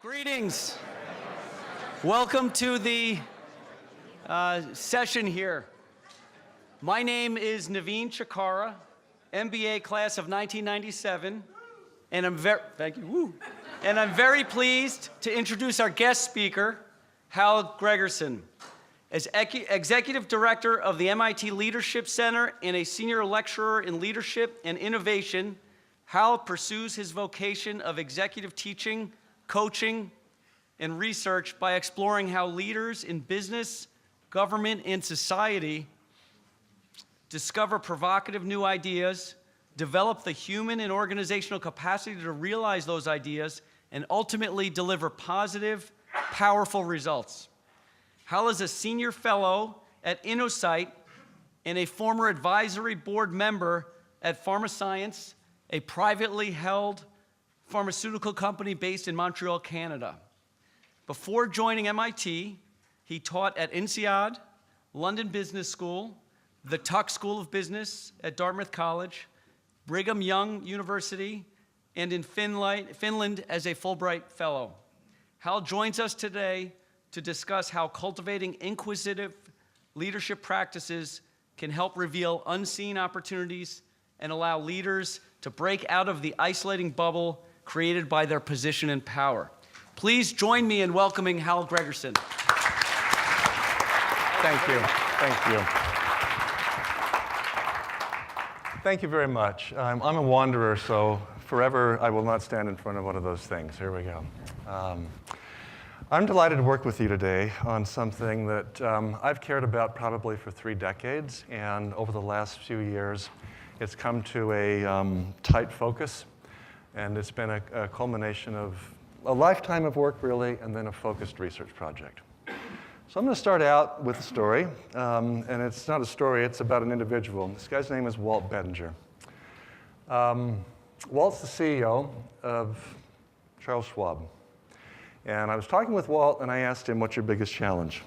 Greetings. Welcome to the session here. My name is Naveen Chakara, MBA class of 1997, and I'm very pleased to introduce our guest speaker, Hal Gregersen. As Executive Director of the MIT Leadership Center and a Senior Lecturer in Leadership and Innovation, Hal pursues his vocation of executive teaching, coaching, and research by exploring how leaders in business, government, and society discover provocative new ideas, develop the human and organizational capacity to realize those ideas, and ultimately deliver positive, powerful results. Hal is a senior fellow at InnoSight and a former advisory board member at Pharmascience, a privately held pharmaceutical company based in Montreal, Canada. Before joining MIT, he taught at INSEAD, London Business School, the Tuck School of Business at Dartmouth College, Brigham Young University, and in Finland as a Fulbright Fellow. Hal joins us today to discuss how cultivating inquisitive leadership practices can help reveal unseen opportunities and allow leaders to break out of the isolating bubble created by their position and power. Please join me in welcoming Hal Gregersen. Thank you. Thank you. Thank you very much. I'm a wanderer, so forever I will not stand in front of one of those things. Here we go. I'm delighted to work with you today on something that I've cared about probably for 3 decades, and over the last few years, it's come to a tight focus, and it's been a culmination of a lifetime of work, really, and then a focused research project. So I'm going to start out with a story, and it's not a story, it's about an individual. This guy's name is Walt Bettinger. Walt's the CEO of Charles Schwab. And I was talking with Walt, and I asked him, what's your biggest challenge?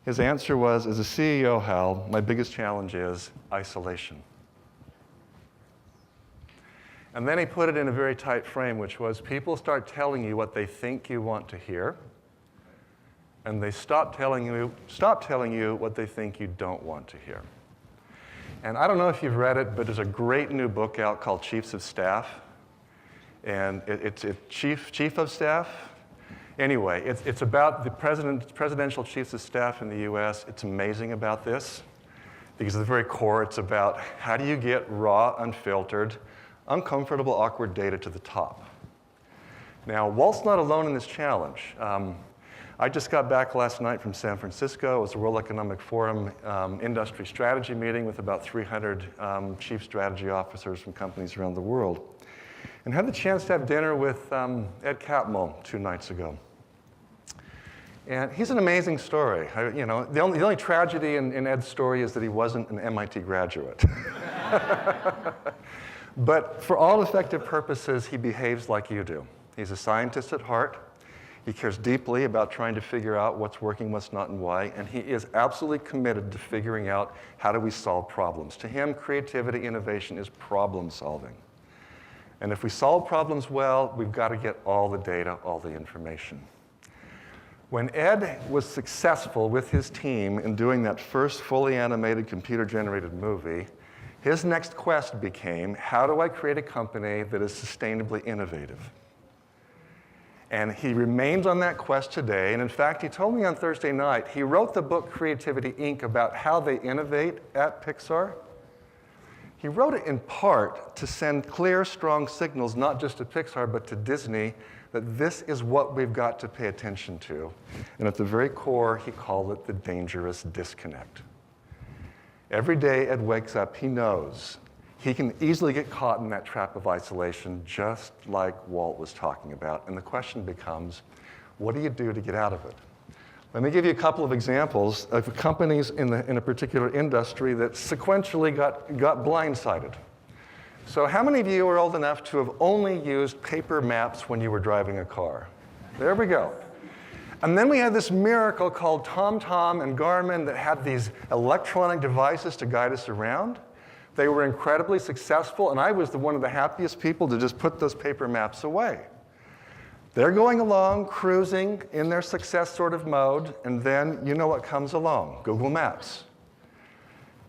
His answer was, as a CEO, Hal, my biggest challenge is isolation. And then he put it in a very tight frame, which was people start telling you what they think you want to hear, and they stop telling you what they think you don't want to hear. And I don't know if you've read it, but there's a great new book out called Chiefs of Staff. And it's Chief of Staff. Anyway, it's about the presidential chiefs of staff in the US. It's amazing about this, because at the very core, it's about how do you get raw, unfiltered, uncomfortable, awkward data to the top. Now, Walt's not alone in this challenge. I just got back last night from San Francisco. It was the World Economic Forum industry strategy meeting with about 300 chief strategy officers from companies around the world, and had the chance to have dinner with Ed Catmull 2 nights ago. And he's an amazing story. The only tragedy in Ed's story is that he wasn't an MIT graduate. But for all effective purposes, he behaves like you do. He's a scientist at heart. He cares deeply about trying to figure out what's working, what's not, and why. And he is absolutely committed to figuring out how do we solve problems. To him, creativity, innovation is problem solving. And if we solve problems well, we've got to get all the data, all the information. When Ed was successful with his team in doing that first fully animated computer-generated movie, his next quest became, how do I create a company that is sustainably innovative? And he remains on that quest today. And in fact, he told me on Thursday night, he wrote the book Creativity, Inc. about how they innovate at Pixar. He wrote it in part to send clear, strong signals, not just to Pixar, but to Disney, that this is what we've got to pay attention to. And at the very core, he called it the dangerous disconnect. Every day Ed wakes up, he knows he can easily get caught in that trap of isolation, just like Walt was talking about. And the question becomes, what do you do to get out of it? Let me give you a couple of examples of companies in a particular industry that sequentially got blindsided. So how many of you are old enough to have only used paper maps when you were driving a car? There we go. And then we had this miracle called TomTom and Garmin that had these electronic devices to guide us around. They were incredibly successful, and I was one of the happiest people to just put those paper maps away. They're going along, cruising in their success sort of mode, and then you know what comes along, Google Maps.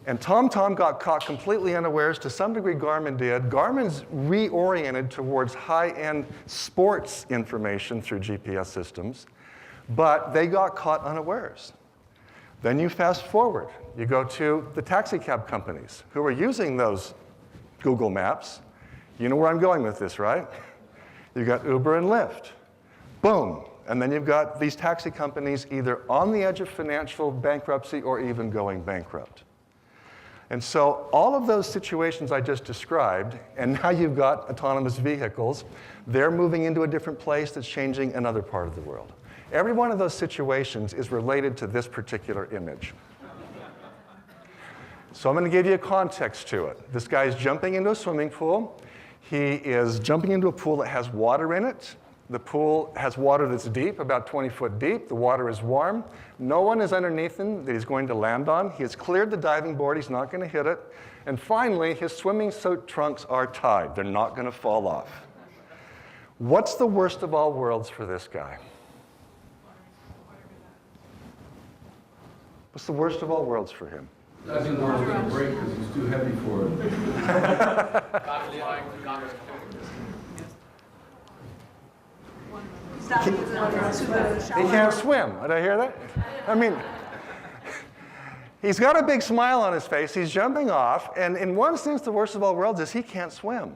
And TomTom got caught completely unawares. To some degree, Garmin did. Garmin's reoriented towards high-end sports information through GPS systems, but they got caught unawares. Then you fast forward. You go to the taxi cab companies who are using those Google Maps. You know where I'm going with this, right? You've got Uber and Lyft. Boom. And then you've got these taxi companies either on the edge of financial bankruptcy or even going bankrupt. And so all of those situations I just described, and now you've got autonomous vehicles, they're moving into a different place that's changing another part of the world. Every one of those situations is related to this particular image. So I'm going to give you a context to it. This guy's jumping into a swimming pool. He is jumping into a pool that has water in it. The pool has water that's deep, about 20 foot deep. The water is warm. No one is underneath him that he's going to land on. He has cleared the diving board. He's not going to hit it. And finally, his swimming suit trunks are tied. They're not going to fall off. What's the worst of all worlds for this guy? What's the worst of all worlds for him? I think the world's going to break because he's too heavy for it. He can't swim. Did I hear that? I mean, he's got a big smile on his face. He's jumping off. And in one sense, the worst of all worlds is he can't swim.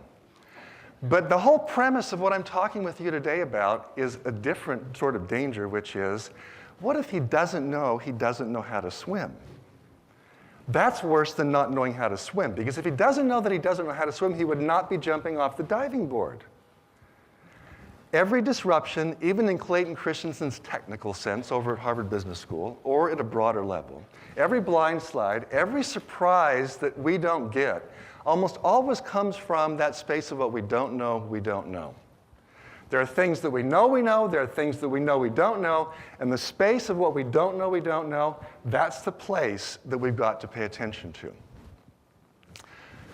But the whole premise of what I'm talking with you today about is a different sort of danger, which is, what if he doesn't know how to swim? That's worse than not knowing how to swim, because if he doesn't know that he doesn't know how to swim, he would not be jumping off the diving board. Every disruption, even in Clayton Christensen's technical sense over at Harvard Business School, or at a broader level, every blind slide, every surprise that we don't get, almost always comes from that space of what we don't know, we don't know. There are things that we know, there are things that we know we don't know, and the space of what we don't know, that's the place that we've got to pay attention to.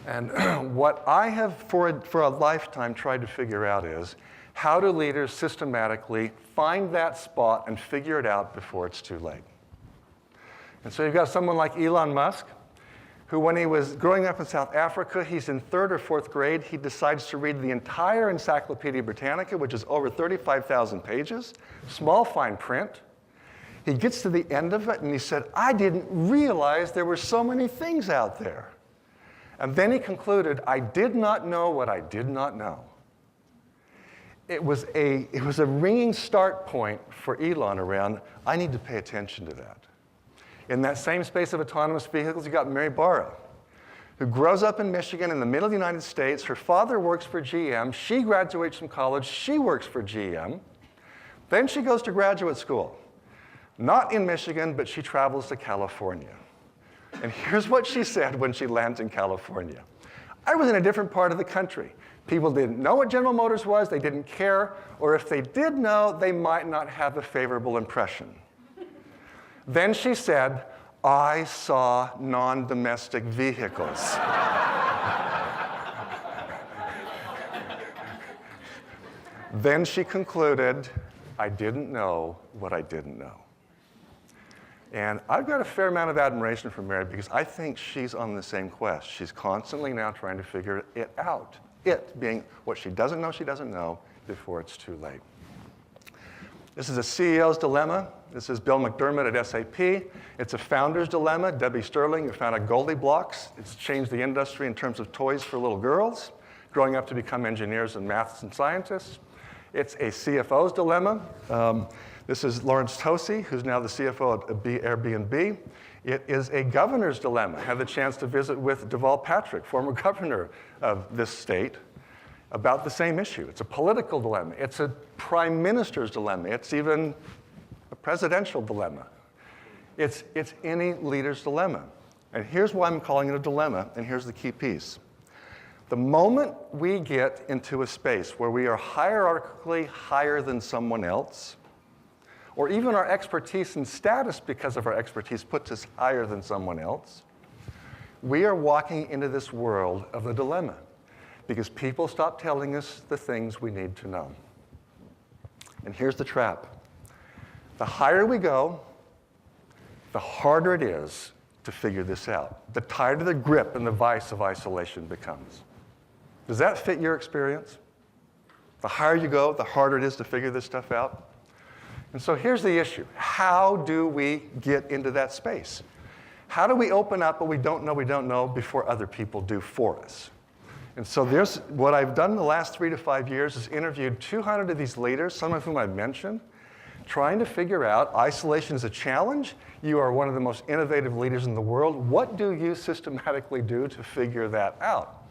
And what I have, for a lifetime, tried to figure out is, how do leaders systematically find that spot and figure it out before it's too late? And so you've got someone like Elon Musk, who when he was growing up in South Africa, he's in 3rd or 4th grade, he decides to read the entire Encyclopedia Britannica, which is over 35,000 pages, small fine print. He gets to the end of it and he said, I didn't realize there were so many things out there. And then he concluded, I did not know what I did not know. It was a ringing start point for Elon around, I need to pay attention to that. In that same space of autonomous vehicles, you got Mary Barra, who grows up in Michigan in the middle of the United States. Her father works for GM. She graduates from college. She works for GM. Then she goes to graduate school. Not in Michigan, but she travels to California. And here's what she said when she lands in California. I was in a different part of the country. People didn't know what General Motors was. They didn't care. Or if they did know, they might not have a favorable impression. Then she said, I saw non-domestic vehicles. Then she concluded, I didn't know what I didn't know. And I've got a fair amount of admiration for Mary because I think she's on the same quest. She's constantly now trying to figure it out. It being what she doesn't know before it's too late. This is a CEO's dilemma. This is Bill McDermott at SAP. It's a founder's dilemma. Debbie Sterling, who founded Goldilocks. It's changed the industry in terms of toys for little girls, growing up to become engineers and maths and scientists. It's a CFO's dilemma. This is Lawrence Tosi, who's now the CFO at Airbnb. It is a governor's dilemma. I had the chance to visit with Deval Patrick, former governor of this state, about the same issue. It's a political dilemma. It's a prime minister's dilemma. It's even a presidential dilemma. It's any leader's dilemma. And here's why I'm calling it a dilemma, and here's the key piece. The moment we get into a space where we are hierarchically higher than someone else, or even our expertise and status because of our expertise puts us higher than someone else, we are walking into this world of the dilemma because people stop telling us the things we need to know. And here's the trap. The higher we go, the harder it is to figure this out. The tighter the grip and the vice of isolation becomes. Does that fit your experience? The higher you go, the harder it is to figure this stuff out. And so here's the issue. How do we get into that space? How do we open up what we don't know before other people do for us? And so what I've done in the last 3 to 5 years is interviewed 200 of these leaders, some of whom I've mentioned, trying to figure out isolation is a challenge. You are one of the most innovative leaders in the world. What do you systematically do to figure that out?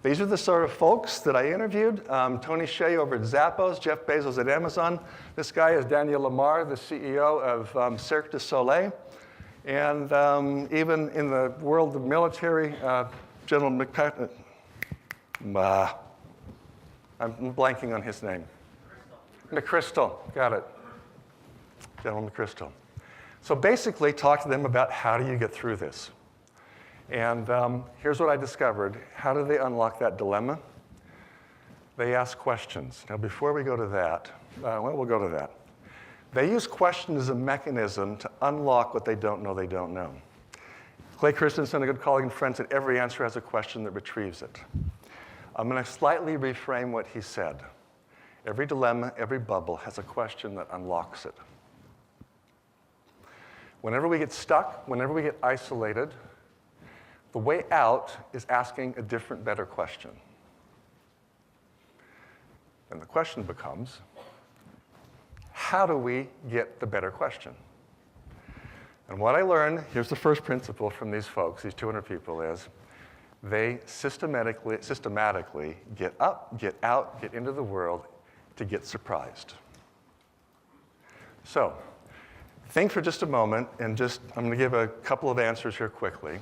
These are the sort of folks that I interviewed. Tony Hsieh over at Zappos, Jeff Bezos at Amazon. This guy is Daniel Lamar, the CEO of Cirque du Soleil. And even in the world of military, General McPatrick, I'm blanking on his name. McChrystal, got it. General McChrystal. So basically, talk to them about how do you get through this. And here's what I discovered. How do they unlock that dilemma? They ask questions. Now, before we go to that, we'll go to that. They use questions as a mechanism to unlock what they don't know. Clay Christensen, a good colleague and friend, said every answer has a question that retrieves it. I'm going to slightly reframe what he said. Every dilemma, every bubble has a question that unlocks it. Whenever we get stuck, whenever we get isolated, the way out is asking a different, better question. And the question becomes, how do we get the better question? And what I learned, here's the first principle from these folks, these 200 people, is they systematically get up, get out, get into the world to get surprised. So think for just a moment, and I'm going to give a couple of answers here quickly.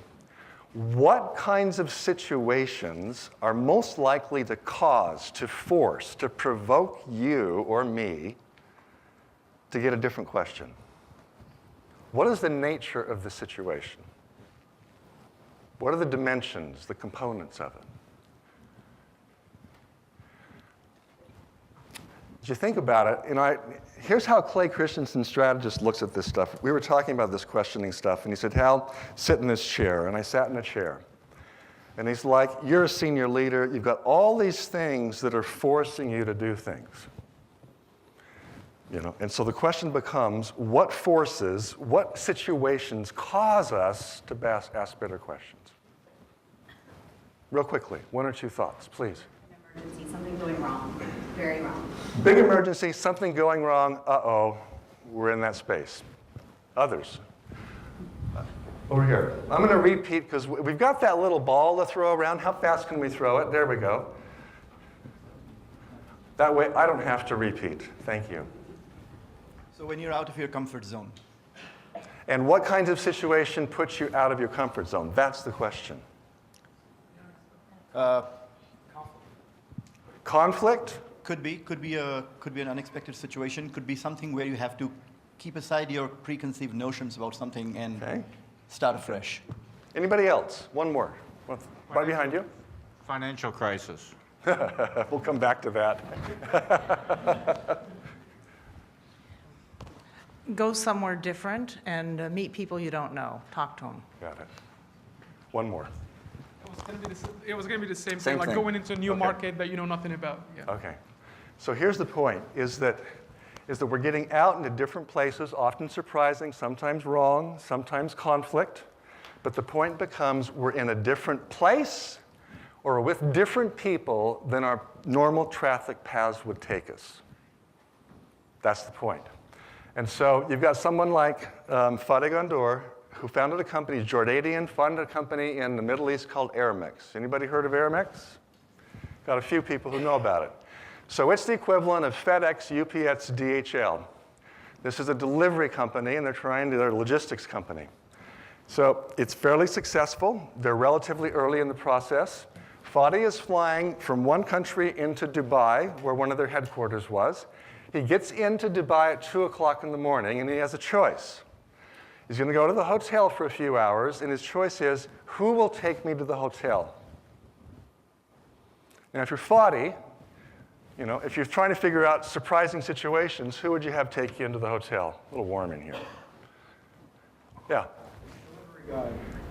What kinds of situations are most likely to cause, to force, to provoke you or me to get a different question? What is the nature of the situation? What are the dimensions, the components of it? As you think about it, here's how Clay Christensen, strategist, looks at this stuff. We were talking about this questioning stuff, and he said, Hal, sit in this chair. And I sat in a chair. And he's like, you're a senior leader. You've got all these things that are forcing you to do things. And so the question becomes, what forces, what situations cause us to ask better questions? Real quickly, 1 or 2 thoughts, please. Emergency, something going wrong, very wrong. Big emergency, something going wrong, uh-oh, we're in that space. Others. Over here. I'm going to repeat, because we've got that little ball to throw around. How fast can we throw it? There we go. That way, I don't have to repeat. Thank you. So when you're out of your comfort zone. And what kinds of situation puts you out of your comfort zone? That's the question. Conflict? Could be an unexpected situation. Could be something where you have to keep aside your preconceived notions about something and start afresh. Anybody else? One more. Right behind you. Financial crisis. We'll come back to that. Go somewhere different and meet people you don't know. Talk to them. Got it. One more. It was going to be the same Same thing, like thing. going into a new market that you know nothing about. Yeah. Okay. So here's the point, is that we're getting out into different places, often surprising, sometimes wrong, sometimes conflict. But the point becomes we're in a different place or with different people than our normal traffic paths would take us. That's the point. And so you've got someone like Fateh Gondor, who founded a company, he's Jordanian, founded a company in the Middle East called Aramex. Anybody heard of Aramex? Got a few people who know about it. So it's the equivalent of FedEx, UPS, DHL. This is a delivery company, and they're a logistics company. So it's fairly successful. They're relatively early in the process. Fateh is flying from one country into Dubai, where one of their headquarters was. He gets into Dubai at 2 o'clock in the morning, and he has a choice. He's going to go to the hotel for a few hours, and his choice is, who will take me to the hotel? Now, if you're Fateh, You know, if you're trying to figure out surprising situations, who would you have take you into the hotel? A little warm in here. Yeah.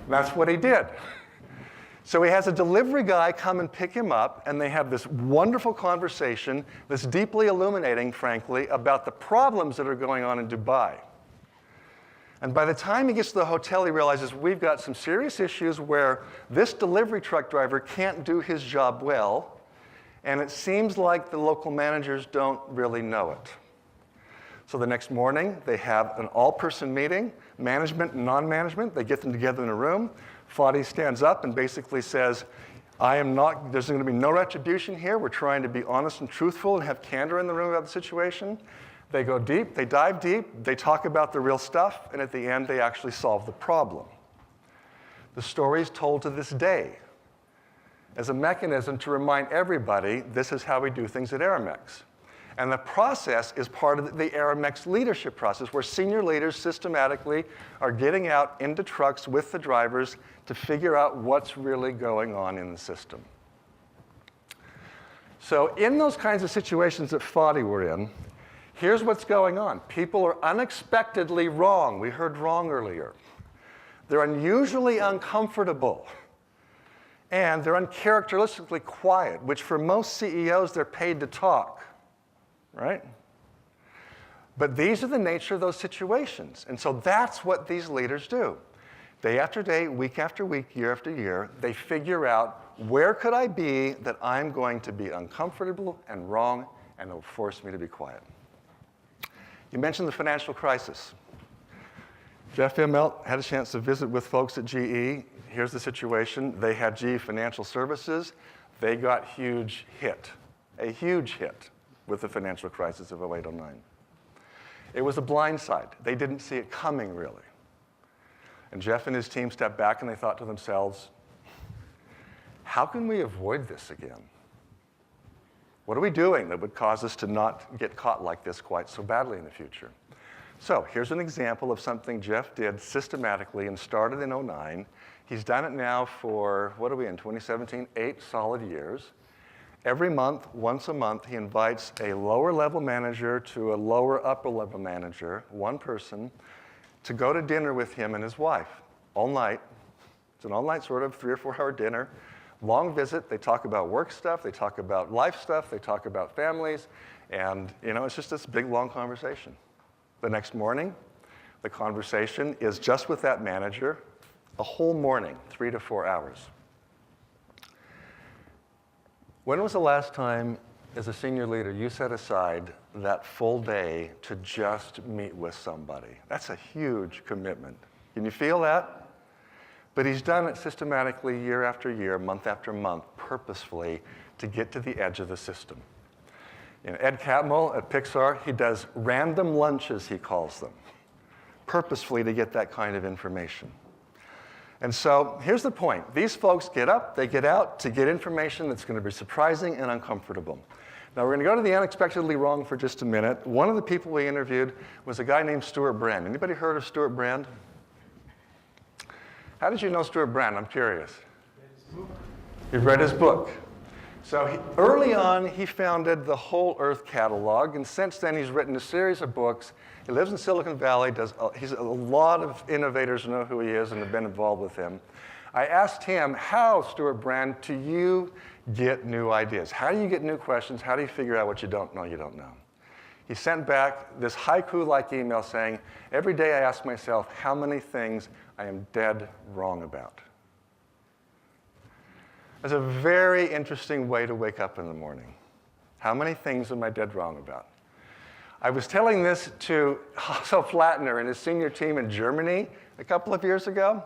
That's what he did. So he has a delivery guy come and pick him up, and they have this wonderful conversation that's deeply illuminating, frankly, about the problems that are going on in Dubai. And by the time he gets to the hotel, he realizes we've got some serious issues where this delivery truck driver can't do his job well, and it seems like the local managers don't really know it. So the next morning, they have an all-person meeting, management and non-management. They get them together in a room. Fadi stands up and basically says, there's going to be no retribution here. We're trying to be honest and truthful and have candor in the room about the situation. They go deep, they dive deep, they talk about the real stuff, and at the end, they actually solve the problem. The story is told to this day as a mechanism to remind everybody this is how we do things at Aramex. And the process is part of the Aramex leadership process, where senior leaders systematically are getting out into trucks with the drivers to figure out what's really going on in the system. So in those kinds of situations that Fadi were in, here's what's going on. People are unexpectedly wrong. We heard wrong earlier. They're unusually uncomfortable. And they're uncharacteristically quiet, which for most CEOs, they're paid to talk, right? But these are the nature of those situations. And so that's what these leaders do. Day after day, week after week, year after year, they figure out, where could I be that I'm going to be uncomfortable and wrong, and it'll force me to be quiet? You mentioned the financial crisis. Jeff Immelt had a chance to visit with folks at GE. Here's the situation. They had GE Financial Services. They got a huge hit with the financial crisis of 08-09. It was a blind side. They didn't see it coming, really. And Jeff and his team stepped back and they thought to themselves, how can we avoid this again? What are we doing that would cause us to not get caught like this quite so badly in the future? So here's an example of something Jeff did systematically and started in 09. He's done it now for, what are we in, 2017? 8 solid years. Every month, once a month, he invites a lower level manager to a lower upper level manager, one person, to go to dinner with him and his wife all night. It's an all-night sort of 3 or 4 hour dinner. Long visit. They talk about work stuff. They talk about life stuff. They talk about families. And, it's just this big, long conversation. The next morning, the conversation is just with that manager, a whole morning, 3 to 4 hours. When was the last time, as a senior leader, you set aside that full day to just meet with somebody? That's a huge commitment. Can you feel that? But he's done it systematically year after year, month after month, purposefully to get to the edge of the system. Ed Catmull at Pixar, he does random lunches, he calls them, purposefully to get that kind of information. And so here's the point. These folks get up, they get out to get information that's going to be surprising and uncomfortable. Now we're going to go to the unexpectedly wrong for just a minute. One of the people we interviewed was a guy named Stuart Brand. Anybody heard of Stuart Brand? How did you know Stuart Brand? I'm curious. You've read his book. So early on, he founded the Whole Earth Catalog, and since then he's written a series of books. He lives in Silicon Valley. He's a lot of innovators know who he is and have been involved with him. I asked him, how, Stuart Brand, do you get new ideas? How do you get new questions? How do you figure out what you don't know? He sent back this haiku-like email saying, every day I ask myself how many things I am dead wrong about. That's a very interesting way to wake up in the morning. How many things am I dead wrong about? I was telling this to Hasso Flatner and his senior team in Germany a couple of years ago,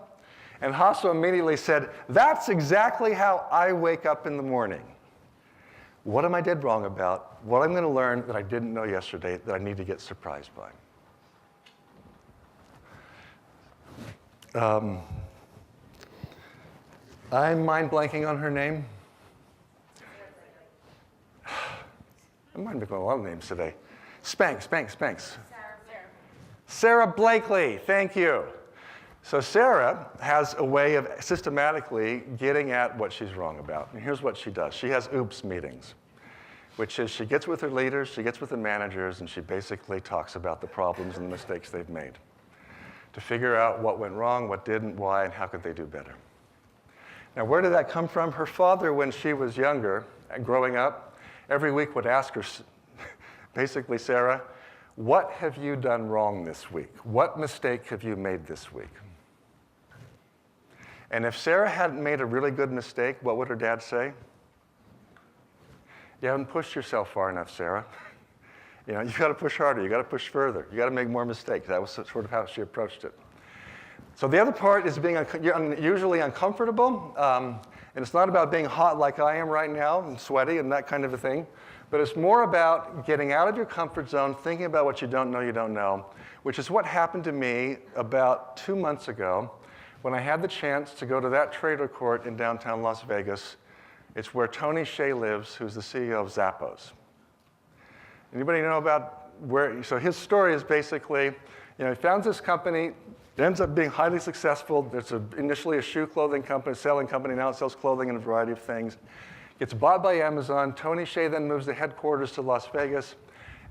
and Hasso immediately said, that's exactly how I wake up in the morning. What am I dead wrong about? What I'm going to learn that I didn't know yesterday that I need to get surprised by. I'm mind blanking on her name. I'm mind blanking on a lot of names today. Spanks. Sarah Blakely, thank you. So Sarah has a way of systematically getting at what she's wrong about. And here's what she does. She has oops meetings. which is she gets with her leaders, she gets with the managers, and she basically talks about the problems and the mistakes they've made to figure out what went wrong, what didn't, why, and how could they do better. Now, where did that come from? Her father, when she was younger, growing up, every week would ask her, basically, Sarah, what have you done wrong this week? What mistake have you made this week? And if Sarah hadn't made a really good mistake, what would her dad say? You haven't pushed yourself far enough, Sarah. You know, you've got to push harder. You've got to push further. You've got to make more mistakes. That was sort of how she approached it. So the other part is being usually uncomfortable. And it's not about being hot like I am right now and sweaty and that kind of a thing. But it's more about getting out of your comfort zone, thinking about what you don't know, which is what happened to me about 2 months ago when I had the chance to go to that trader court in downtown Las Vegas. It's where Tony Hsieh lives, who's the CEO of Zappos. Anybody know about where? So his story is basically, he founds this company. It ends up being highly successful. It's initially a shoe clothing company, selling company. Now it sells clothing and a variety of things. Gets bought by Amazon. Tony Hsieh then moves the headquarters to Las Vegas.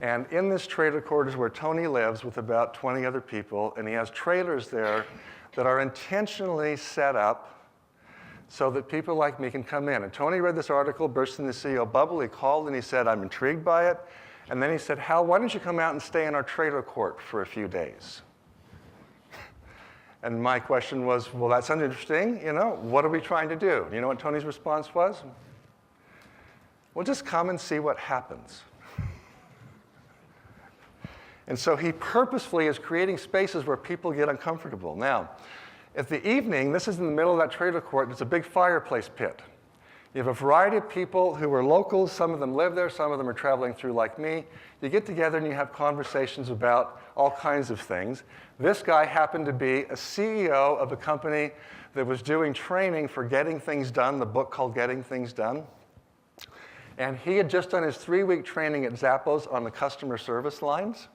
And in this trader court is where Tony lives with about 20 other people. And he has trailers there that are intentionally set up so that people like me can come in. And Tony read this article, burst in the CEO bubble. He called and he said, I'm intrigued by it. And then he said, Hal, why don't you come out and stay in our trader court for a few days? And my question was, well, that sounds interesting. What are we trying to do? You know what Tony's response was? Well, just come and see what happens. And so he purposefully is creating spaces where people get uncomfortable. Now, at the evening, this is in the middle of that trader court, it's a big fireplace pit. You have a variety of people who are locals. Some of them live there. Some of them are traveling through like me. You get together and you have conversations about all kinds of things. This guy happened to be a CEO of a company that was doing training for Getting Things Done, the book called Getting Things Done. And he had just done his 3-week training at Zappos on the customer service lines.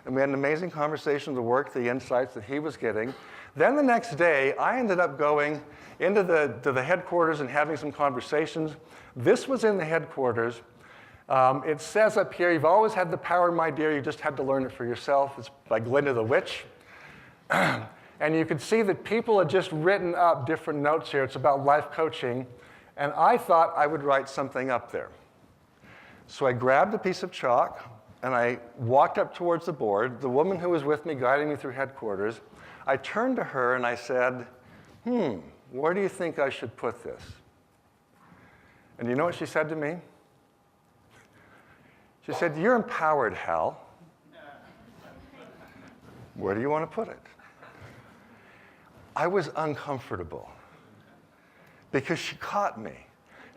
And we had an amazing conversation, the work, the insights that he was getting. Then the next day, I ended up going into the headquarters and having some conversations. This was in the headquarters. It says up here, you've always had the power, my dear. You just had to learn it for yourself. It's by Glinda the Witch. And you could see that people had just written up different notes here. It's about life coaching. And I thought I would write something up there. So I grabbed a piece of chalk, and I walked up towards the board. The woman who was with me, guiding me through headquarters, I turned to her and I said, where do you think I should put this? And you know what she said to me? She said, you're empowered, Hal. Where do you want to put it? I was uncomfortable because she caught me.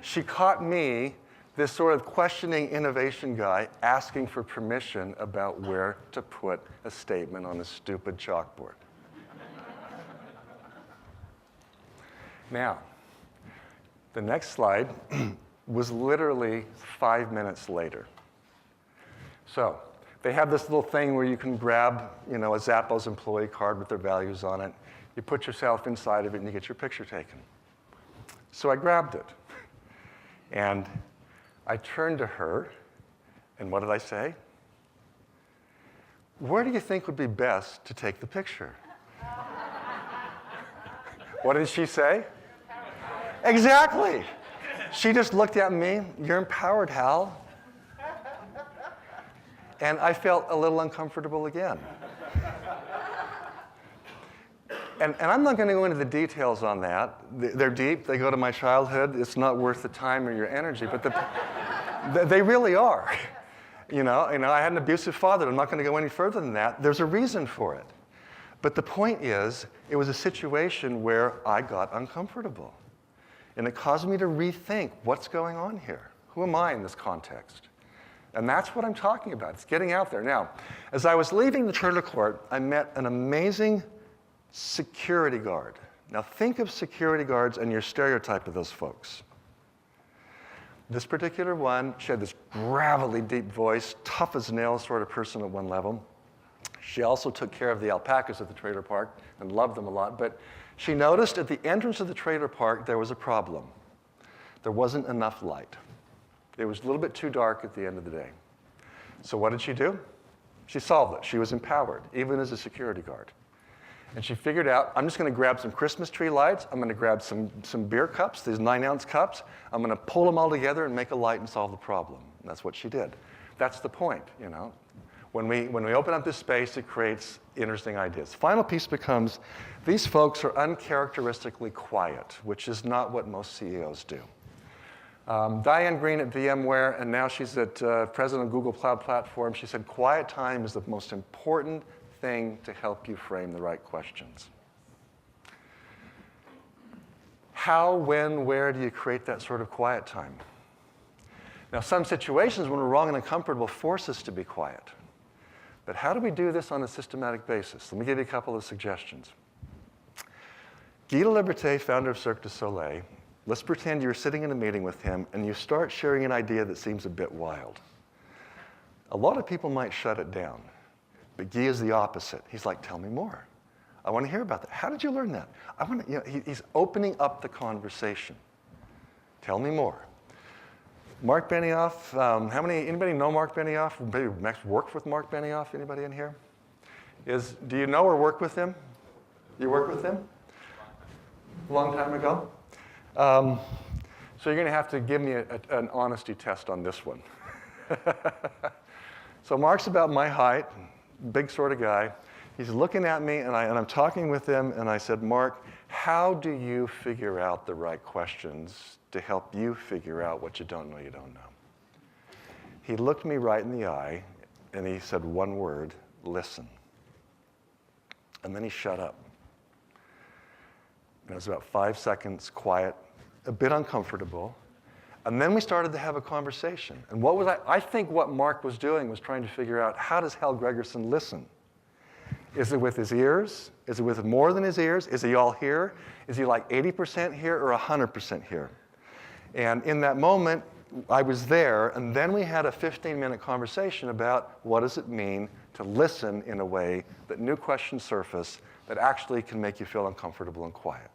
She caught me, this sort of questioning innovation guy, asking for permission about where to put a statement on a stupid chalkboard. Now, the next slide was literally 5 minutes later. So they have this little thing where you can grab, a Zappos employee card with their values on it. You put yourself inside of it and you get your picture taken. So I grabbed it. And I turned to her, and what did I say? Where do you think would be best to take the picture? What did she say? Exactly. She just looked at me, you're empowered, Hal. And I felt a little uncomfortable again. And I'm not going to go into the details on that. They're deep. They go to my childhood. It's not worth the time or your energy, but they really are. I had an abusive father. I'm not going to go any further than that. There's a reason for it. But the point is, it was a situation where I got uncomfortable. And it caused me to rethink what's going on here. Who am I in this context? And that's what I'm talking about. It's getting out there. Now, as I was leaving the trader court, I met an amazing security guard. Now, think of security guards and your stereotype of those folks. This particular one, she had this gravelly, deep voice, tough as nails sort of person at one level. She also took care of the alpacas at the trailer park and loved them a lot. But she noticed at the entrance of the trailer park there was a problem. There wasn't enough light. It was a little bit too dark at the end of the day. So what did she do? She solved it. She was empowered, even as a security guard. And she figured out, I'm just going to grab some Christmas tree lights. I'm going to grab some beer cups, these 9-ounce cups. I'm going to pull them all together and make a light and solve the problem. And that's what she did. That's the point, you know. When we open up this space, it creates interesting ideas. Final piece becomes, these folks are uncharacteristically quiet, which is not what most CEOs do. Diane Green at VMware, and now she's at president of Google Cloud Platform. She said, quiet time is the most important thing to help you frame the right questions. How, when, where do you create that sort of quiet time? Now, some situations when we're wrong and uncomfortable force us to be quiet. But how do we do this on a systematic basis? Let me give you a couple of suggestions. Guy de Liberté, founder of Cirque du Soleil, let's pretend you're sitting in a meeting with him and you start sharing an idea that seems a bit wild. A lot of people might shut it down, but Guy is the opposite. He's like, tell me more. I want to hear about that. How did you learn that? I want to, you know, he's opening up the conversation. Tell me more. Mark Benioff, anybody know Mark Benioff? Maybe Max worked with Mark Benioff, anybody in here? Do you know or work with him? You work with him? A long time ago? So you're going to have to give me an honesty test on this one. So Mark's about my height, big sort of guy. He's looking at me, and I'm talking with him, and I said, Mark, how do you figure out the right questions to help you figure out what you don't know you don't know? He looked me right in the eye, and he said one word, listen. And then he shut up. And it was about 5 seconds, quiet, a bit uncomfortable. And then we started to have a conversation. And what was I think what Mark was doing was trying to figure out, how does Hal Gregersen listen? Is it with his ears? Is it with more than his ears? Is he all here? Is he like 80% here or 100% here? And in that moment, I was there, and then we had a 15-minute conversation about what does it mean to listen in a way that new questions surface that actually can make you feel uncomfortable and quiet.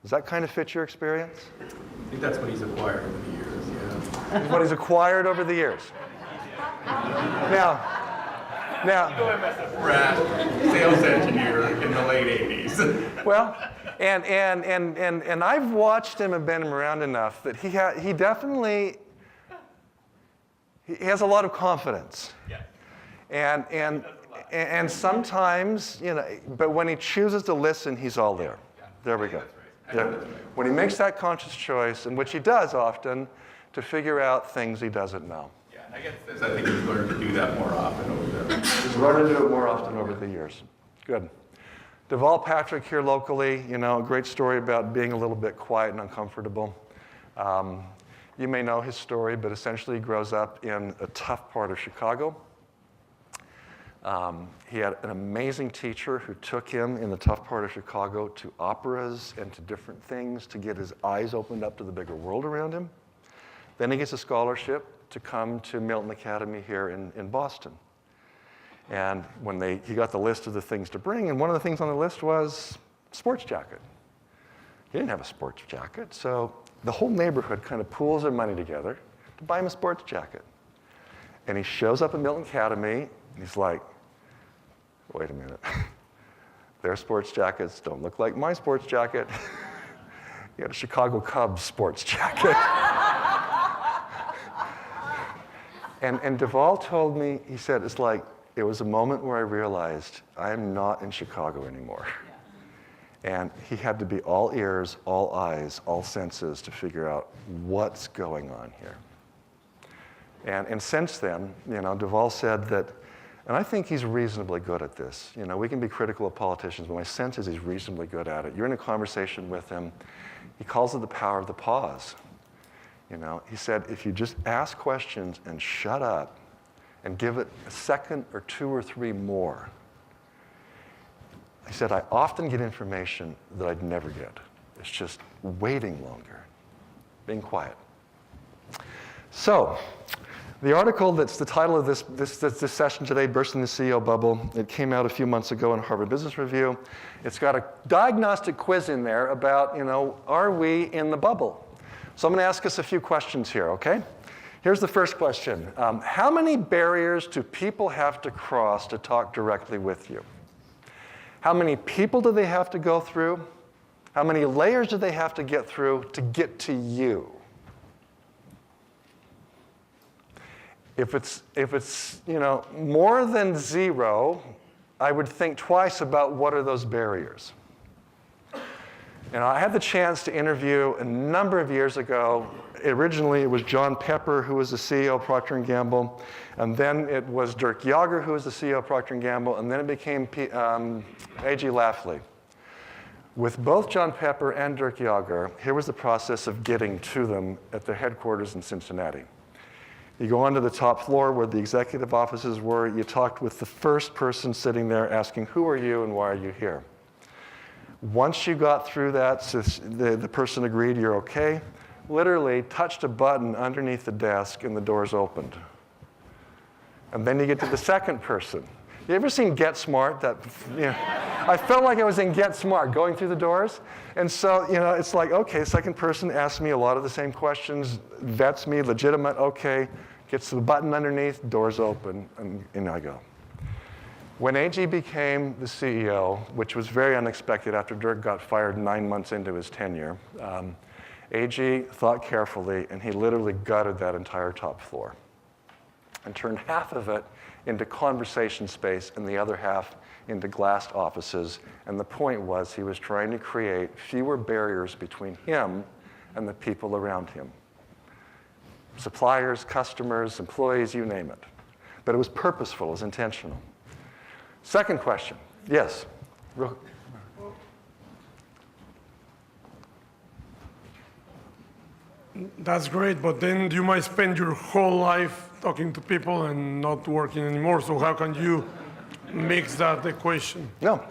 Does that kind of fit your experience? I think that's what he's acquired over the years, yeah. What he's acquired over the years. Now, Brad, sales engineer in the late 80s. well, and I've watched him and been around enough that he has a lot of confidence. Yeah. And sometimes, you know, but when he chooses to listen, he's all there. There we go. Yeah. When he makes that conscious choice, and which he does often, to figure out things he doesn't know. Yeah, I guess I think he's learned to do that more often over there. He's learned to do it more often over the years. Good. Deval Patrick here locally, you know, a great story about being a little bit quiet and uncomfortable. You may know his story, but essentially he grows up in a tough part of Chicago. He had an amazing teacher who took him in the tough part of Chicago to operas and to different things to get his eyes opened up to the bigger world around him. Then he gets a scholarship to come to Milton Academy here in Boston. And when he got the list of the things to bring, and one of the things on the list was sports jacket. He didn't have a sports jacket, so the whole neighborhood kind of pools their money together to buy him a sports jacket. And he shows up at Milton Academy, and he's like, wait a minute. Their sports jackets don't look like my sports jacket. He had a Chicago Cubs sports jacket. And Deval told me, he said, it's like, it was a moment where I realized I am not in Chicago anymore. And he had to be all ears, all eyes, all senses to figure out what's going on here. And since then, you know, Deval said that, and I think he's reasonably good at this. You know, we can be critical of politicians, but my sense is he's reasonably good at it. You're in a conversation with him. He calls it the power of the pause. You know, he said, if you just ask questions and shut up and give it a second or two or three more. He said, I often get information that I'd never get. It's just waiting longer, being quiet. So, the article that's the title of this session today, Bursting the CEO Bubble, it came out a few months ago in Harvard Business Review. It's got a diagnostic quiz in there about, you know, are we in the bubble? So I'm going to ask us a few questions here, okay? Here's the first question. How many barriers do people have to cross to talk directly with you? How many people do they have to go through? How many layers do they have to get through to get to you? If it's more than 0, I would think twice about what are those barriers. I had the chance to interview a number of years ago. Originally, it was John Pepper, who was the CEO of Procter & Gamble, and then it was Dirk Jager, who was the CEO of Procter & Gamble, and then it became A.G. Lafley. With both John Pepper and Dirk Jager, here was the process of getting to them at their headquarters in Cincinnati. You go onto the top floor where the executive offices were. You talked with the first person sitting there asking, who are you and why are you here? Once you got through that, the person agreed you're okay, literally touched a button underneath the desk and the doors opened. And then you get to the second person. You ever seen Get Smart? I felt like I was in Get Smart, going through the doors. And so, it's like, okay, second person asks me a lot of the same questions, vets me, legitimate, okay, gets to the button underneath, doors open, and in I go. When AG became the CEO, which was very unexpected after Dirk got fired 9 months into his tenure, AG thought carefully, and he literally gutted that entire top floor and turned half of it into conversation space and the other half into glassed offices. And the point was he was trying to create fewer barriers between him and the people around him. Suppliers, customers, employees, you name it. But it was purposeful, it was intentional. Second question. Yes? That's great, but then you might spend your whole life talking to people and not working anymore. So how can you mix that equation? No.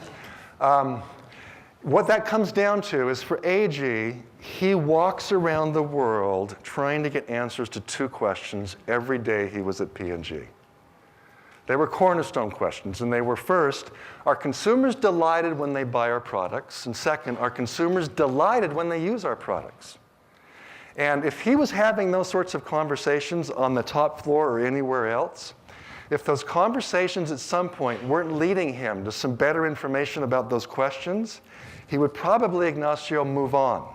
What that comes down to is for AG, he walks around the world trying to get answers to 2 questions every day he was at P&G. They were cornerstone questions, and they were first, are consumers delighted when they buy our products? And second, are consumers delighted when they use our products? And if he was having those sorts of conversations on the top floor or anywhere else, if those conversations at some point weren't leading him to some better information about those questions, he would probably, Ignacio, move on.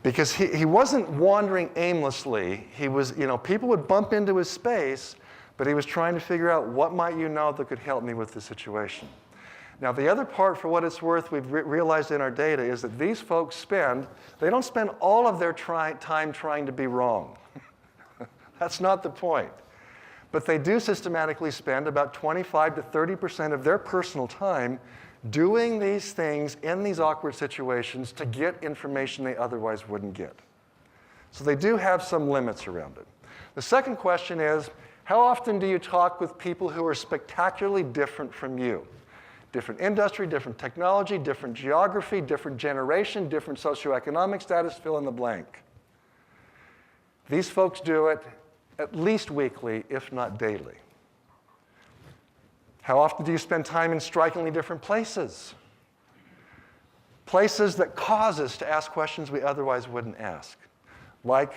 Because he wasn't wandering aimlessly. He was, people would bump into his space, but he was trying to figure out what might you know that could help me with the situation. Now, the other part, for what it's worth, we've realized in our data is that these folks they don't spend all of their time trying to be wrong. That's not the point. But they do systematically spend about 25 to 30% of their personal time doing these things in these awkward situations to get information they otherwise wouldn't get. So they do have some limits around it. The second question is, how often do you talk with people who are spectacularly different from you? Different industry, different technology, different geography, different generation, different socioeconomic status, fill in the blank. These folks do it at least weekly, if not daily. How often do you spend time in strikingly different places? Places that cause us to ask questions we otherwise wouldn't ask, like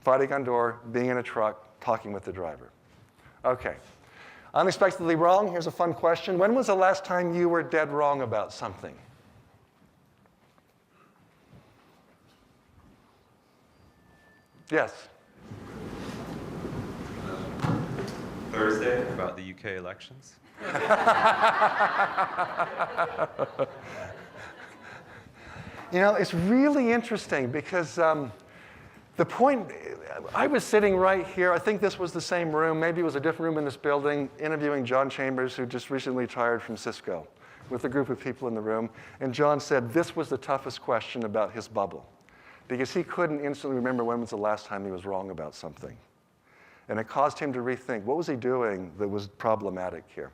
fighting on door, being in a truck, talking with the driver. Okay. Unexpectedly wrong, here's a fun question. When was the last time you were dead wrong about something? Yes? Thursday about the UK elections. It's really interesting because the point, I was sitting right here, I think this was the same room, maybe it was a different room in this building, interviewing John Chambers, who just recently retired from Cisco, with a group of people in the room. And John said this was the toughest question about his bubble, because he couldn't instantly remember when was the last time he was wrong about something. And it caused him to rethink, what was he doing that was problematic here?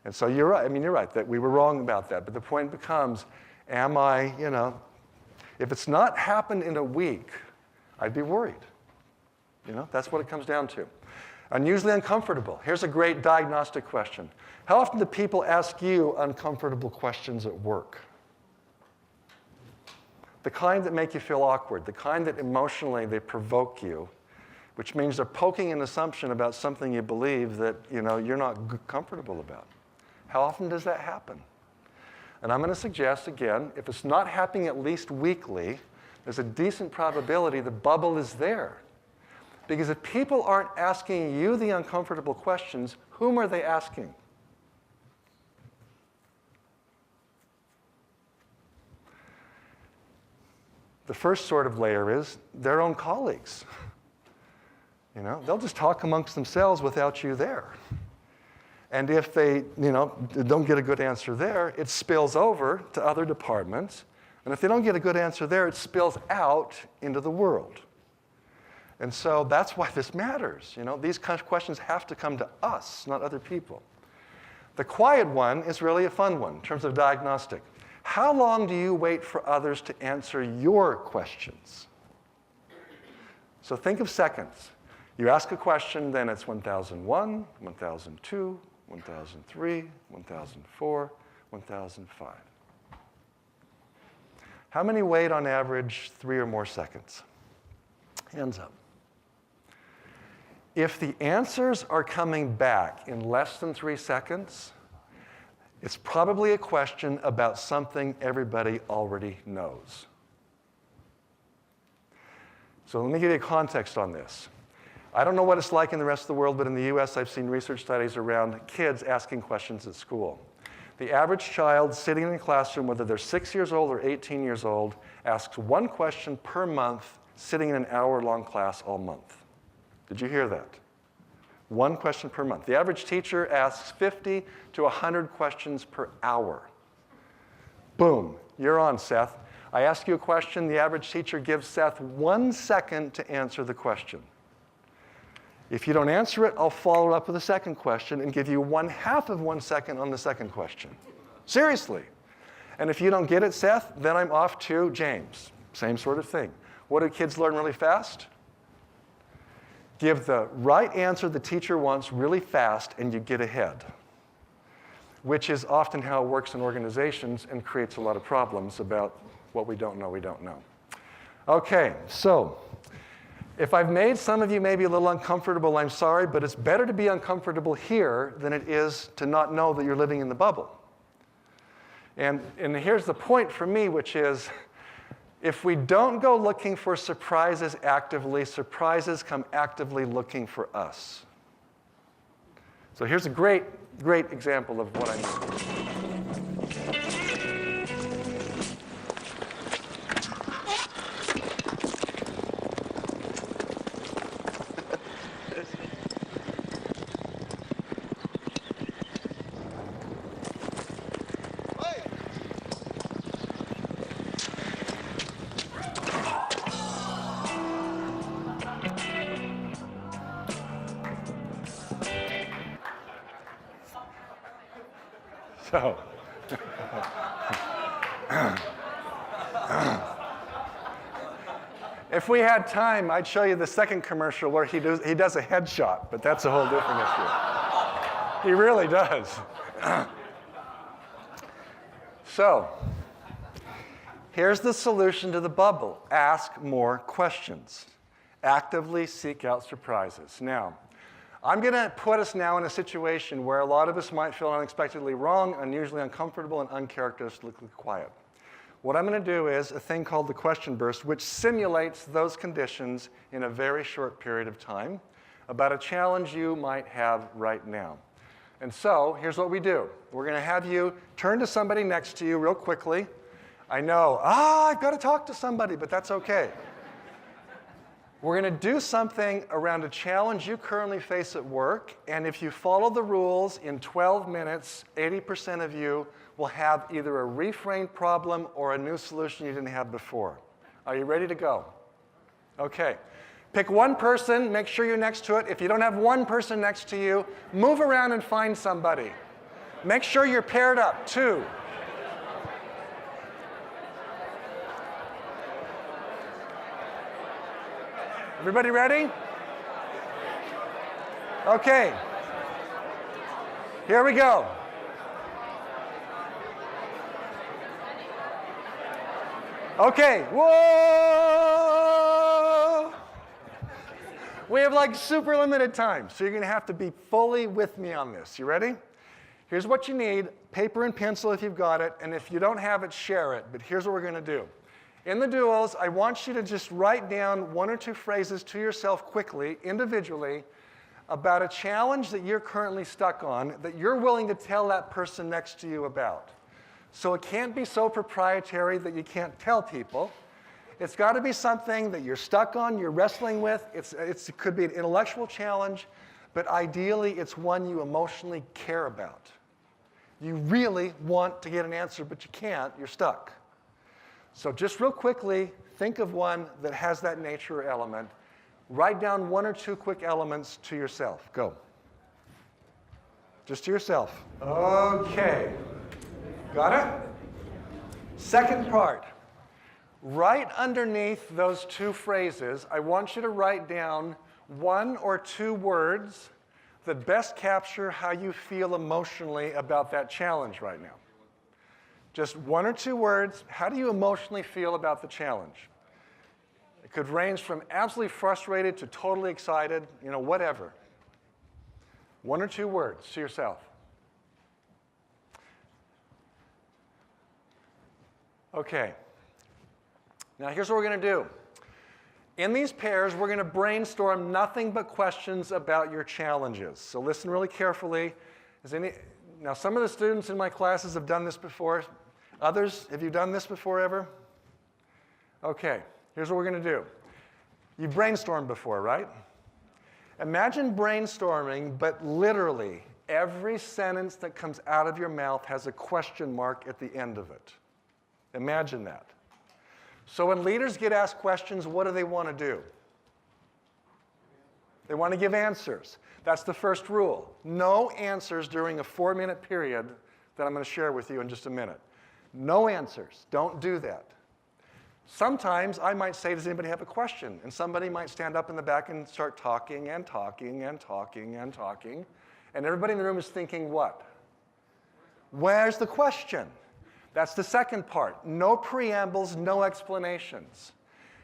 And so you're right, you're right, that we were wrong about that. But the point becomes, am I, if it's not happened in a week, I'd be worried. That's what it comes down to. Unusually uncomfortable. Here's a great diagnostic question. How often do people ask you uncomfortable questions at work? the kind that make you feel awkward, the kind that emotionally they provoke you, which means they're poking an assumption about something you believe that you're not comfortable about. How often does that happen? And I'm going to suggest, again, if it's not happening at least weekly, there's a decent probability the bubble is there. Because if people aren't asking you the uncomfortable questions, whom are they asking? The first sort of layer is their own colleagues. They'll just talk amongst themselves without you there. And if they, don't get a good answer there, it spills over to other departments. And if they don't get a good answer there, it spills out into the world. And so that's why this matters. These kind of questions have to come to us, not other people. The quiet one is really a fun one in terms of diagnostic. How long do you wait for others to answer your questions? So think of seconds. You ask a question, then it's 1001, 1002, 1003, 1004, 1005. How many wait on average 3 or more seconds? Hands up. If the answers are coming back in less than 3 seconds, it's probably a question about something everybody already knows. So let me give you a context on this. I don't know what it's like in the rest of the world, but in the US, I've seen research studies around kids asking questions at school. The average child sitting in a classroom, whether they're 6 years old or 18 years old, asks 1 question per month, sitting in an hour-long class all month. Did you hear that? 1 question per month. The average teacher asks 50 to 100 questions per hour. Boom, you're on, Seth. I ask you a question, the average teacher gives Seth 1 second to answer the question. If you don't answer it, I'll follow up with a second question and give you 1/2 of 1 second on the second question. Seriously. And if you don't get it, Seth, then I'm off to James. Same sort of thing. What do kids learn really fast? Give the right answer the teacher wants really fast, and you get ahead, which is often how it works in organizations and creates a lot of problems about what we don't know. Okay, so if I've made some of you maybe a little uncomfortable, I'm sorry, but it's better to be uncomfortable here than it is to not know that you're living in the bubble. And here's the point for me, which is, if we don't go looking for surprises actively, surprises come actively looking for us. So here's a great example of what I mean. So, if we had time, I'd show you the second commercial where he does a headshot, but that's a whole different issue. He really does. So, here's the solution to the bubble. Ask more questions. Actively seek out surprises. Now, I'm going to put us now in a situation where a lot of us might feel unexpectedly wrong, unusually uncomfortable, and uncharacteristically quiet. What I'm going to do is a thing called the question burst, which simulates those conditions in a very short period of time about a challenge you might have right now. And so here's what we do. We're going to have you turn to somebody next to you real quickly. I know, I've got to talk to somebody, but that's okay. We're going to do something around a challenge you currently face at work, and if you follow the rules in 12 minutes, 80% of you will have either a reframed problem or a new solution you didn't have before. Are you ready to go? Okay. Pick one person, make sure you're next to it. If you don't have one person next to you, move around and find somebody. Make sure you're paired up, 2. Everybody ready? Okay. Here we go. Okay, whoa! We have like super limited time, so you're gonna have to be fully with me on this. You ready? Here's what you need, paper and pencil if you've got it, and if you don't have it, share it, but here's what we're gonna do. In the duos, I want you to just write down 1 or 2 phrases to yourself quickly, individually, about a challenge that you're currently stuck on that you're willing to tell that person next to you about. So it can't be so proprietary that you can't tell people. It's got to be something that you're stuck on, you're wrestling with. It could be an intellectual challenge, but ideally it's one you emotionally care about. You really want to get an answer, but you can't, you're stuck. So just real quickly, think of one that has that nature or element. Write down 1 or 2 quick elements to yourself. Go. Just to yourself. Okay. Got it? Second part. Right underneath those 2 phrases, I want you to write down 1 or 2 words that best capture how you feel emotionally about that challenge right now. Just 1 or 2 words. How do you emotionally feel about the challenge? It could range from absolutely frustrated to totally excited, whatever. 1 or 2 words to yourself. Okay. Now here's what we're going to do. In these pairs, we're going to brainstorm nothing but questions about your challenges. So listen really carefully. Now, some of the students in my classes have done this before. Others, have you done this before ever? Okay, here's what we're going to do. You've brainstormed before, right? Imagine brainstorming, but literally every sentence that comes out of your mouth has a question mark at the end of it. Imagine that. So when leaders get asked questions, what do they want to do? They want to give answers. That's the first rule. No answers during a 4-minute period that I'm going to share with you in just a minute. No answers. Don't do that. Sometimes I might say, does anybody have a question? And somebody might stand up in the back and start talking and talking and talking and talking. And everybody in the room is thinking, what? Where's the question? That's the second part. No preambles, no explanations.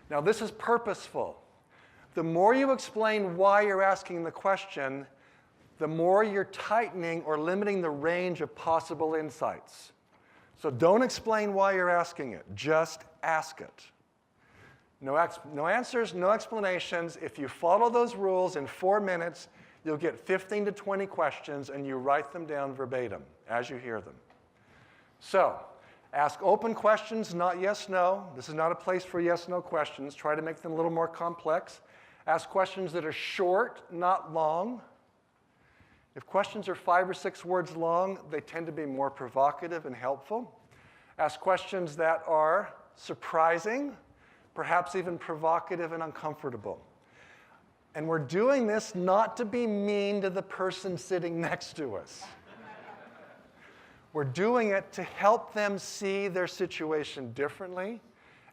Now, this is purposeful. The more you explain why you're asking the question, the more you're tightening or limiting the range of possible insights. So don't explain why you're asking it. Just ask it. No answers, no explanations. If you follow those rules in 4 minutes, you'll get 15 to 20 questions, and you write them down verbatim as you hear them. So, ask open questions, not yes, no. This is not a place for yes, no questions. Try to make them a little more complex. Ask questions that are short, not long. If questions are 5 or 6 words long, they tend to be more provocative and helpful. Ask questions that are surprising, perhaps even provocative and uncomfortable. And we're doing this not to be mean to the person sitting next to us. We're doing it to help them see their situation differently.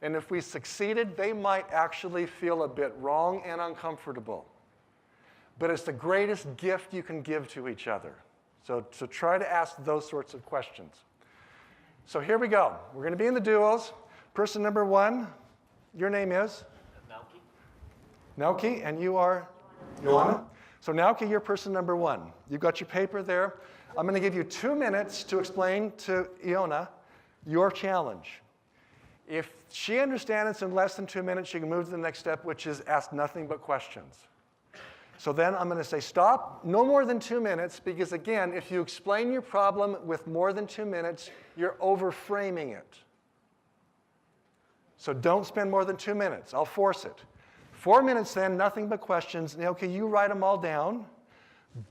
And if we succeeded, they might actually feel a bit wrong and uncomfortable. But it's the greatest gift you can give to each other. So try to ask those sorts of questions. So here we go. We're going to be in the duos. Person number 1, your name is? Nauki, and you are? Joanna. So Nauki, you're person number 1. You've got your paper there. I'm going to give you 2 minutes to explain to Iona your challenge. If she understands it's in less than 2 minutes, she can move to the next step, which is ask nothing but questions. So then I'm going to say stop, no more than 2 minutes, because again, if you explain your problem with more than 2 minutes, you're overframing it. So don't spend more than 2 minutes. I'll force it. 4 minutes then, nothing but questions. Okay, you write them all down.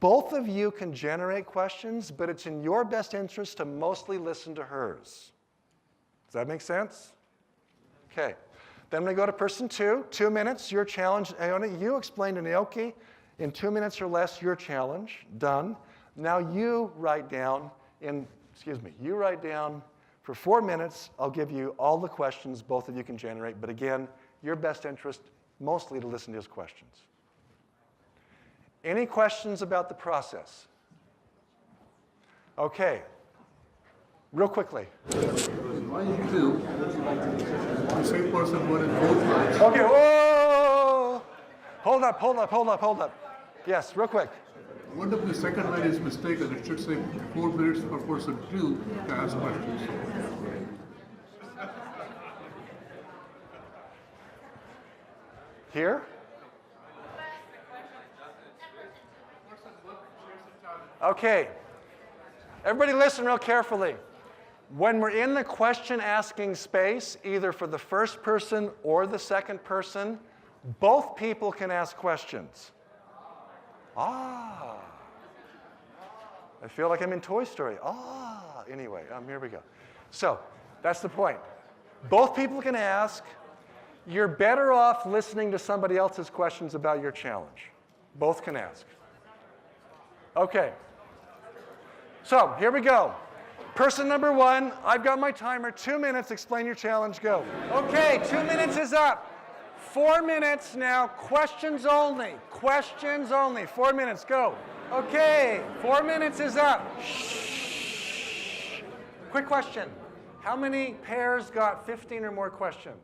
Both of you can generate questions, but it's in your best interest to mostly listen to hers. Does that make sense? Okay. Then I'm going to go to person 2. 2 minutes, your challenge. Iona, you explain to Naoki in 2 minutes or less your challenge. Done. Now you write down for 4 minutes. I'll give you all the questions both of you can generate. But again, your best interest mostly to listen to his questions. Any questions about the process? Okay. Real quickly. Why is two? The same person wanted both lines. Okay, whoa! Hold up. Yes, real quick. What if the second line is mistaken? It should say 4 minutes per person two to ask questions. Here? Okay. Everybody listen real carefully. When we're in the question asking space, either for the first person or the second person, both people can ask questions. Ah. I feel like I'm in Toy Story. Ah. Anyway, here we go. So, that's the point. Both people can ask. You're better off listening to somebody else's questions about your challenge. Both can ask. Okay. So, here we go. Person number one, I've got my timer. 2 minutes, explain your challenge, go. Okay, 2 minutes is up. 4 minutes now, questions only. Questions only, 4 minutes, go. Okay, 4 minutes is up. Shh. Quick question. How many pairs got 15 or more questions?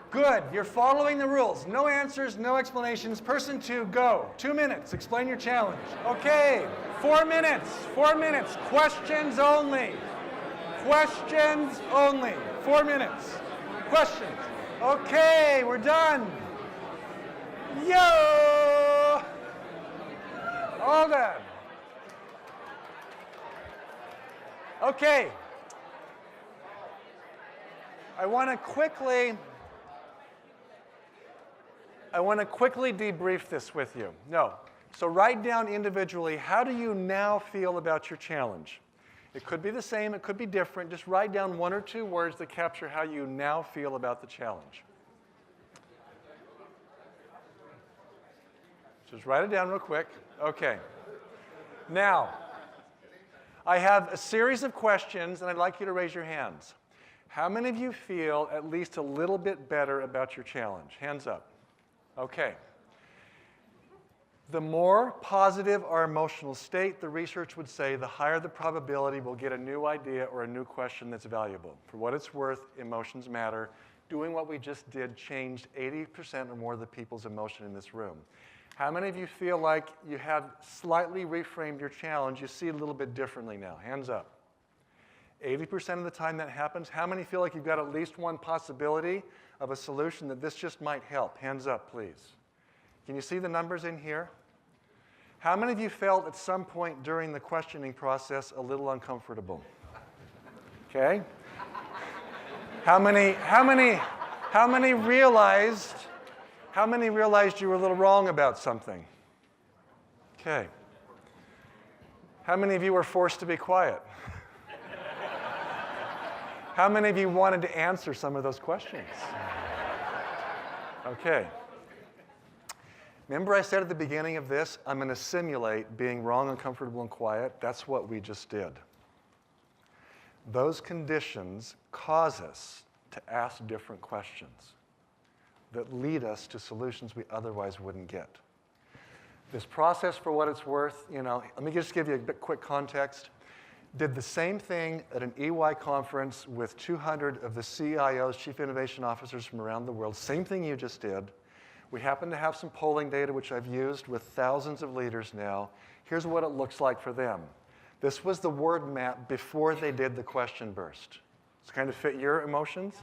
Good, you're following the rules. No answers, no explanations. Person two, go. 2 minutes, explain your challenge. Okay, 4 minutes, questions only. Questions only, 4 minutes. Questions. Okay, we're done. Yo! All done. Okay. I want to quickly debrief this with you. No. So write down individually, how do you now feel about your challenge? It could be the same, it could be different. Just write down 1 or 2 words that capture how you now feel about the challenge. Just write it down real quick. Okay. Now, I have a series of questions, and I'd like you to raise your hands. How many of you feel at least a little bit better about your challenge? Hands up. Okay. The more positive our emotional state, the research would say, the higher the probability we'll get a new idea or a new question that's valuable. For what it's worth, emotions matter. Doing what we just did changed 80% or more of the people's emotion in this room. How many of you feel like you have slightly reframed your challenge? You see it a little bit differently now. Hands up. 80% of the time that happens. How many feel like you've got at least one possibility of a solution that this just might help? Hands up, please. Can you see the numbers in here? How many of you felt at some point during the questioning process a little uncomfortable? Okay. How many realized you were a little wrong about something? Okay. How many of you were forced to be quiet? How many of you wanted to answer some of those questions? Okay. Remember I said at the beginning of this, I'm going to simulate being wrong, uncomfortable, and quiet? That's what we just did. Those conditions cause us to ask different questions that lead us to solutions we otherwise wouldn't get. This process, for what it's worth, let me just give you a bit quick context. Did the same thing at an EY conference with 200 of the CIOs, Chief Innovation Officers from around the world. Same thing you just did. We happen to have some polling data, which I've used with thousands of leaders now. Here's what it looks like for them. This was the word map before they did the question burst. It's kind of fit your emotions.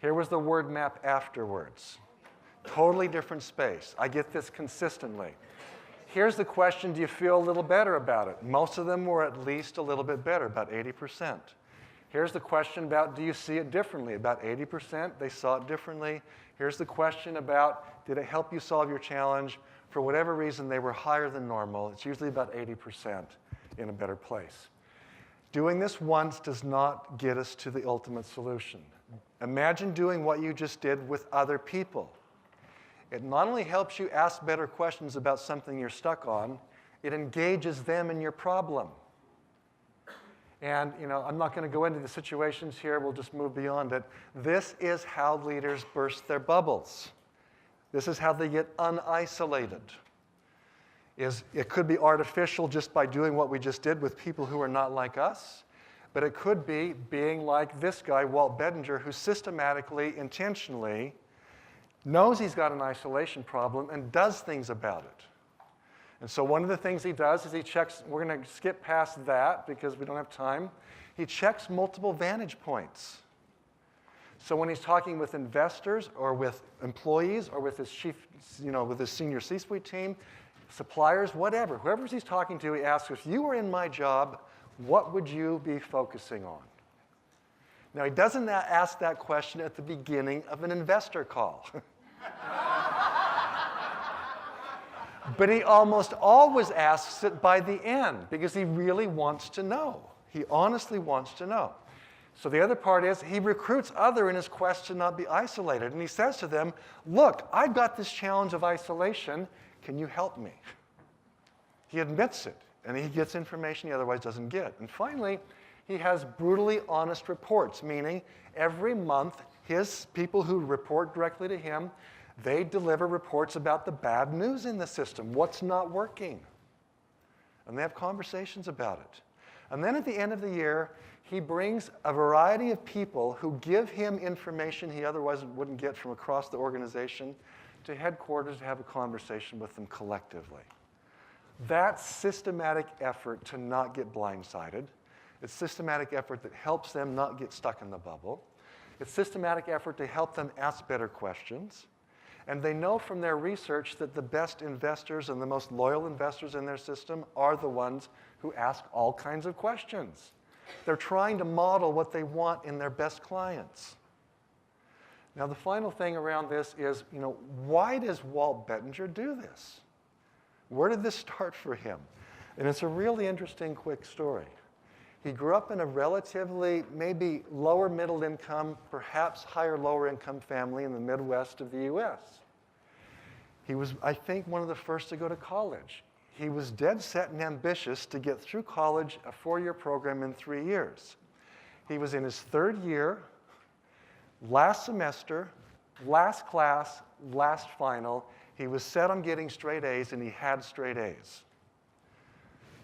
Here was the word map afterwards. Totally different space. I get this consistently. Here's the question, do you feel a little better about it? Most of them were at least a little bit better, about 80%. Here's the question about, do you see it differently? About 80%, they saw it differently. Here's the question about, did it help you solve your challenge? For whatever reason, they were higher than normal. It's usually about 80% in a better place. Doing this once does not get us to the ultimate solution. Imagine doing what you just did with other people. It not only helps you ask better questions about something you're stuck on, it engages them in your problem. And I'm not going to go into the situations here. We'll just move beyond it. This is how leaders burst their bubbles. This is how they get unisolated. It could be artificial just by doing what we just did with people who are not like us. But it could be being like this guy, Walt Bettinger, who systematically, intentionally knows he's got an isolation problem and does things about it. And so one of the things he does is he checks, we're going to skip past that because we don't have time. He checks multiple vantage points. So when he's talking with investors or with employees or with his chief, with his senior C-suite team, suppliers, whatever, whoever he's talking to, he asks, if you were in my job, what would you be focusing on? Now, he doesn't ask that question at the beginning of an investor call. But he almost always asks it by the end because he really wants to know. He honestly wants to know. So the other part is he recruits others in his quest to not be isolated. And he says to them, look, I've got this challenge of isolation. Can you help me? He admits it, and he gets information he otherwise doesn't get. And finally, he has brutally honest reports, meaning every month his people who report directly to him, they deliver reports about the bad news in the system, what's not working. And they have conversations about it. And then at the end of the year, he brings a variety of people who give him information he otherwise wouldn't get from across the organization to headquarters to have a conversation with them collectively. That's systematic effort to not get blindsided. It's systematic effort that helps them not get stuck in the bubble. It's systematic effort to help them ask better questions. And they know from their research that the best investors and the most loyal investors in their system are the ones who ask all kinds of questions. They're trying to model what they want in their best clients. Now, the final thing around this is, why does Walt Bettinger do this? Where did this start for him? And it's a really interesting, quick story. He grew up in a relatively, maybe lower middle income, perhaps higher lower income family in the Midwest of the US. He was, I think, one of the first to go to college. He was dead set and ambitious to get through college, a 4-year program in 3 years. He was in his 3rd year, last semester, last class, last final. He was set on getting straight A's, and he had straight A's.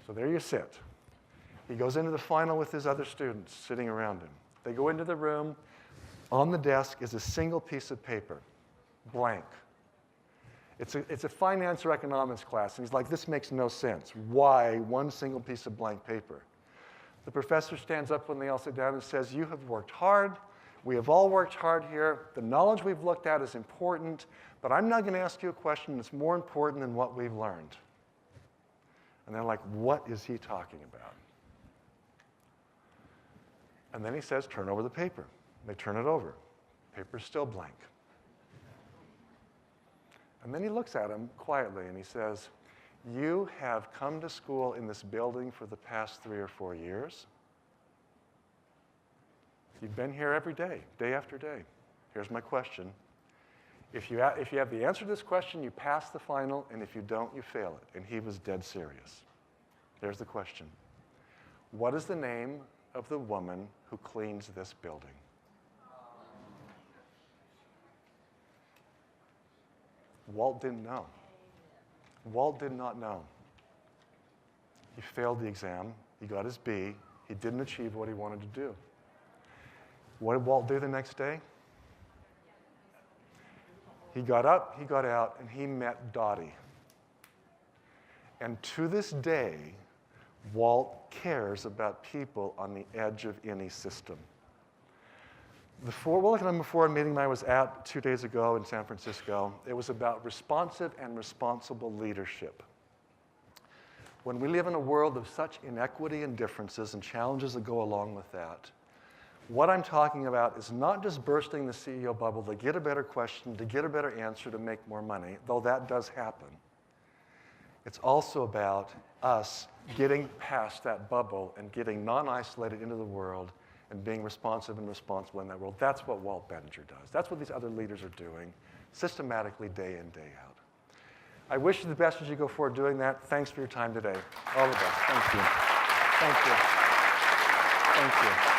So there you sit. He goes into the final with his other students sitting around him. They go into the room. On the desk is a single piece of paper, blank. It's a finance or economics class, and he's like, this makes no sense. Why one single piece of blank paper? The professor stands up when they all sit down and says, you have worked hard. We have all worked hard here. The knowledge we've looked at is important, but I'm not going to ask you a question that's more important than what we've learned. And they're like, what is he talking about? And then he says, turn over the paper. They turn it over. Paper's still blank. And then he looks at him quietly and he says, you have come to school in this building for the past 3 or 4 years. You've been here every day, day after day. Here's my question. If you have the answer to this question, you pass the final, and if you don't, you fail it. And he was dead serious. There's the question. What is the name of the woman who cleans this building? Walt didn't know. Walt did not know. He failed the exam. He got his B. He didn't achieve what he wanted to do. What did Walt do the next day? He got up, he got out, and he met Dottie. And to this day, Walt cares about people on the edge of any system. The World Economic Forum meeting I was at 2 days ago in San Francisco, it was about responsive and responsible leadership. When we live in a world of such inequity and differences and challenges that go along with that, what I'm talking about is not just bursting the CEO bubble to get a better question, to get a better answer, to make more money, though that does happen. It's also about us getting past that bubble and getting non-isolated into the world and being responsive and responsible in that world. That's what Walt Bettinger does. That's what these other leaders are doing systematically day in, day out. I wish you the best as you go forward doing that. Thanks for your time today. All the best. Thank you. Thank you. Thank you.